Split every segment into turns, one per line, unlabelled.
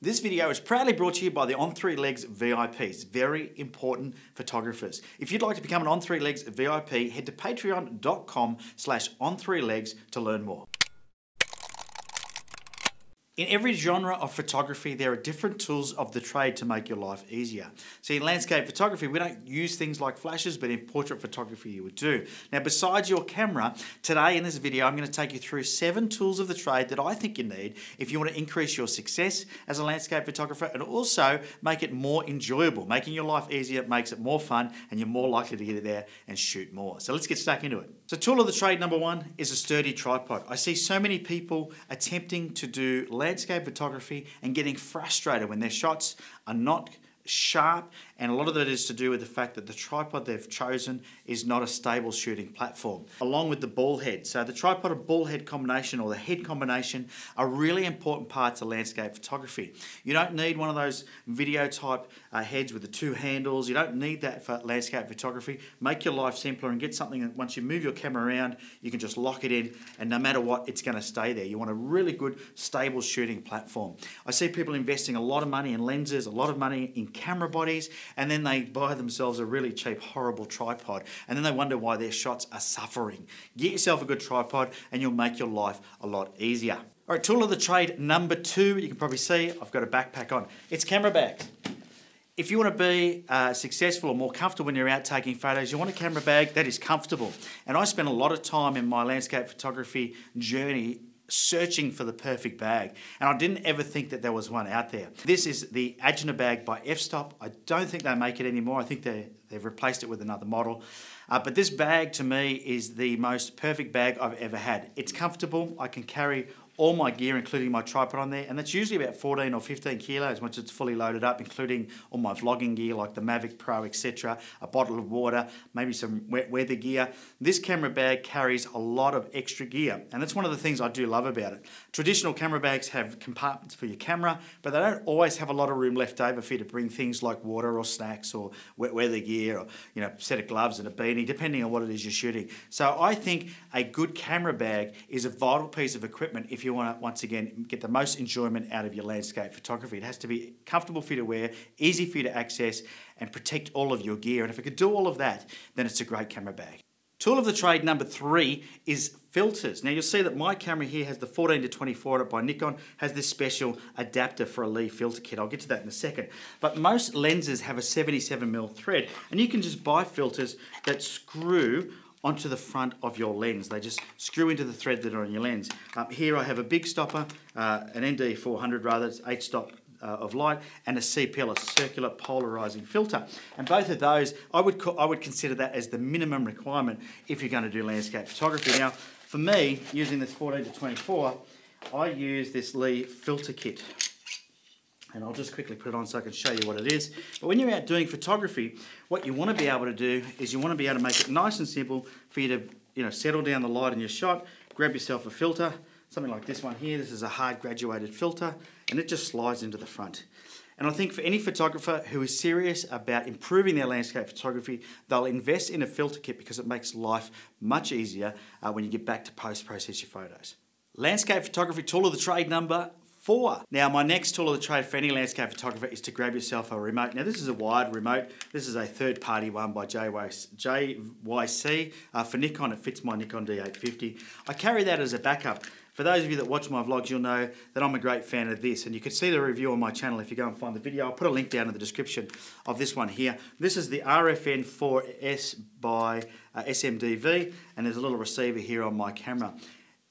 This video is proudly brought to you by the On 3 Legs VIPs, very important photographers. If you'd like to become an On 3 Legs VIP, head to patreon.com/on3legs to learn more. In every genre of photography, there are different tools of the trade to make your life easier. See, in landscape photography, we don't use things like flashes, but in portrait photography, you would do. Now, besides your camera, today in this video, I'm going to take you through 7 tools of the trade that I think you need if you want to increase your success as a landscape photographer and also make it more enjoyable. Making your life easier makes it more fun and you're more likely to get it there and shoot more. So let's get stuck into it. So tool of the trade number 1 is a sturdy tripod. I see so many people attempting to do landscape photography and getting frustrated when their shots are not sharp, and a lot of that is to do with the fact that the tripod they've chosen is not a stable shooting platform, along with the ball head. So the tripod and ball head combination, or the head combination, are really important parts of landscape photography. You don't need one of those video type heads with the 2 handles. You don't need that for landscape photography. Make your life simpler and get something that once you move your camera around, you can just lock it in, and no matter what, it's going to stay there. You want a really good stable shooting platform. I see people investing a lot of money in lenses, a lot of money in camera bodies, and then they buy themselves a really cheap, horrible tripod, and then they wonder why their shots are suffering. Get yourself a good tripod and you'll make your life a lot easier. All right, tool of the trade number 2, you can probably see I've got a backpack on. It's camera bags. If you want to be successful or more comfortable when you're out taking photos, you want a camera bag that is comfortable. And I spent a lot of time in my landscape photography journey searching for the perfect bag, and I didn't ever think that there was one out there. This is the Agena bag by F-Stop. I don't think they make it anymore. I think they've replaced it with another model. But this bag to me is the most perfect bag I've ever had. It's comfortable. I can carry all my gear, including my tripod, on there, and that's usually about 14 or 15 kilos once it's fully loaded up, including all my vlogging gear like the Mavic Pro, etc., a bottle of water, maybe some wet weather gear. This camera bag carries a lot of extra gear, and that's one of the things I do love about it. Traditional camera bags have compartments for your camera, but they don't always have a lot of room left over for you to bring things like water or snacks or wet weather gear, or a set of gloves and a beanie, depending on what it is you're shooting. So I think a good camera bag is a vital piece of equipment if you want to, once again, get the most enjoyment out of your landscape photography. It has to be comfortable for you to wear, easy for you to access, and protect all of your gear. And if it could do all of that, then it's a great camera bag. Tool of the trade number 3 is filters. Now you'll see that my camera here has the 14-24 on it by Nikon, has this special adapter for a Lee filter kit. I'll get to that in a second. But most lenses have a 77mm thread, and you can just buy filters that screw onto the front of your lens. They just screw into the thread that are on your lens. Here I have a big stopper, an ND400 rather, it's 8 stop of light, and a CPL, a circular polarizing filter. And both of those, I would consider that as the minimum requirement if you're going to do landscape photography. Now, for me, using this 14-24, I use this Lee filter kit. And I'll just quickly put it on so I can show you what it is. But when you're out doing photography, what you want to be able to do is you want to be able to make it nice and simple for you to settle down the light in your shot, grab yourself a filter, something like this one here. This is a hard graduated filter, and it just slides into the front. And I think for any photographer who is serious about improving their landscape photography, they'll invest in a filter kit because it makes life much easier when you get back to post-process your photos. Landscape photography tool of the trade number 4. Now my next tool of the trade for any landscape photographer is to grab yourself a remote. Now this is a wired remote. This is a third-party one by JYC. For Nikon, it fits my Nikon D850. I carry that as a backup. For those of you that watch my vlogs, you'll know that I'm a great fan of this, and you can see the review on my channel if you go and find the video. I'll put a link down in the description of this one here. This is the RFN 4S by SMDV, and there's a little receiver here on my camera.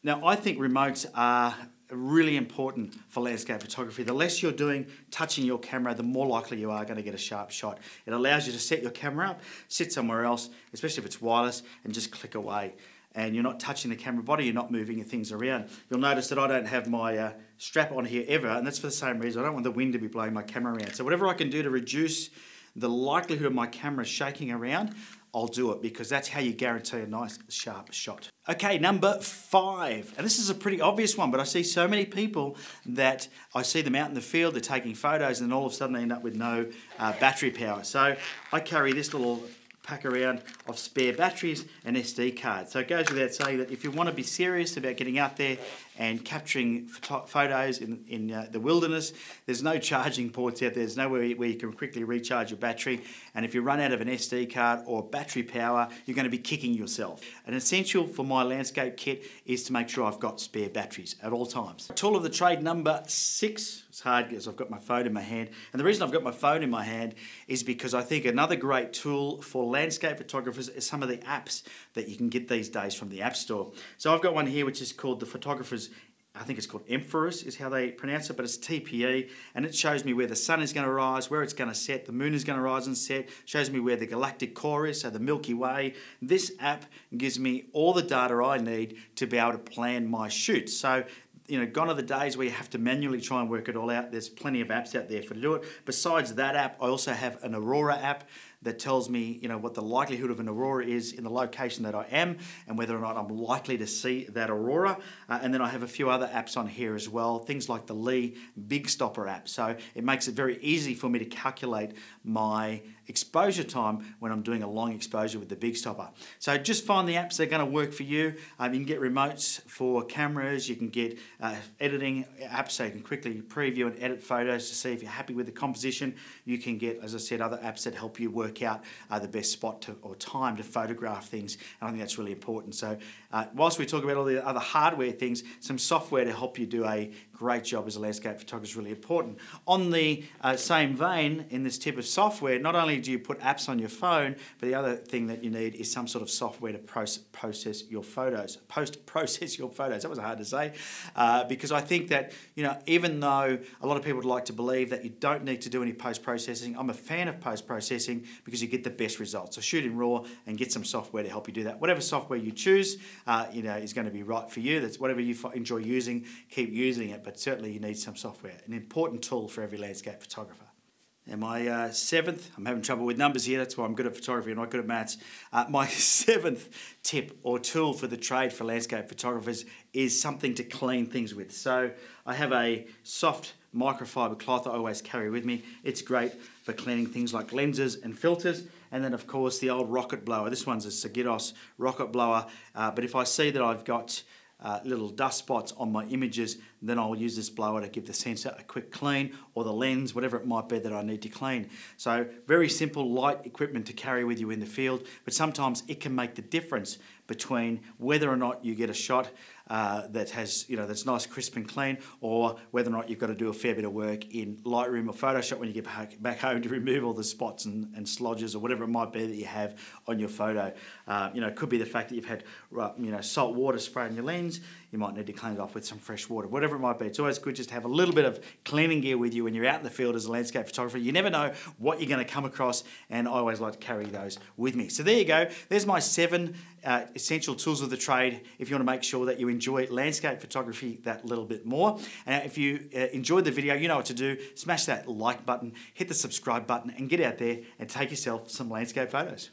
Now I think remotes are really important for landscape photography. The less you're doing touching your camera, the more likely you are going to get a sharp shot. It allows you to set your camera up, sit somewhere else, especially if it's wireless, and just click away. And you're not touching the camera body, you're not moving things around. You'll notice that I don't have my strap on here ever, and that's for the same reason. I don't want the wind to be blowing my camera around. So whatever I can do to reduce the likelihood of my camera shaking around, I'll do it, because that's how you guarantee a nice sharp shot. Okay, number 5, and this is a pretty obvious one, but I see so many people that I see them out in the field, they're taking photos, and all of a sudden they end up with no battery power. So I carry this little pack around of spare batteries and SD cards. So it goes without saying that if you want to be serious about getting out there and capturing photos in the wilderness, there's no charging ports out there. There's nowhere where you can quickly recharge your battery. And if you run out of an SD card or battery power, you're going to be kicking yourself. An essential for my landscape kit is to make sure I've got spare batteries at all times. Tool of the trade number 6. It's hard because I've got my phone in my hand. And the reason I've got my phone in my hand is because I think another great tool for landscape photographers is some of the apps that you can get these days from the App Store. So I've got one here which is called the Photographer's, I think it's called Emphorus is how they pronounce it, but it's TPE, and it shows me where the sun is going to rise, where it's going to set, the moon is going to rise and set, shows me where the galactic core is, so the Milky Way. This app gives me all the data I need to be able to plan my shoots. So, you know, gone are the days where you have to manually try and work it all out. There's plenty of apps out there for to do it. Besides that app, I also have an Aurora app that tells me, you know, what the likelihood of an aurora is in the location that I am and whether or not I'm likely to see that aurora. And then I have a few other apps on here as well, things like the Lee Big Stopper app. So it makes it very easy for me to calculate my exposure time when I'm doing a long exposure with the Big Stopper. So just find the apps that are going to work for you. You can get remotes for cameras, you can get editing apps so you can quickly preview and edit photos to see if you're happy with the composition. You can get, as I said, other apps that help you work out the best spot or time to photograph things, and I think that's really important. So whilst we talk about all the other hardware things, some software to help you do a great job as a landscape photographer is really important. On the same vein, in this tip of software, not only do you put apps on your phone, but the other thing that you need is some sort of software to process your photos. Post-process your photos. That was hard to say, because I think that, you know, even though a lot of people would like to believe that you don't need to do any post-processing, I'm a fan of post-processing because you get the best results. So shoot in RAW and get some software to help you do that. Whatever software you choose, you know, is going to be right for you. That's whatever you enjoy using, keep using it. But certainly you need some software. An important tool for every landscape photographer. And my seventh, I'm having trouble with numbers here, that's why I'm good at photography and not good at maths. My seventh tip or tool for the trade for landscape photographers is something to clean things with. So I have a soft microfiber cloth I always carry with me. It's great for cleaning things like lenses and filters. And then of course the old rocket blower. This one's a Sagitos rocket blower. But if I see that I've got little dust spots on my images, then I'll use this blower to give the sensor a quick clean, or the lens, whatever it might be that I need to clean. So very simple, light equipment to carry with you in the field, but sometimes it can make the difference between whether or not you get a shot that has, you know, that's nice, crisp and clean, or whether or not you've got to do a fair bit of work in Lightroom or Photoshop when you get back home to remove all the spots and slodges or whatever it might be that you have on your photo. You know, it could be the fact that you've had, you know, salt water sprayed on your lens. You might need to clean it off with some fresh water, whatever it might be. It's always good just to have a little bit of cleaning gear with you when you're out in the field as a landscape photographer. You never know what you're going to come across, and I always like to carry those with me. So there you go. There's my 7 essential tools of the trade if you want to make sure that you enjoy landscape photography that little bit more. And if you enjoyed the video, you know what to do. Smash that like button, hit the subscribe button, and get out there and take yourself some landscape photos.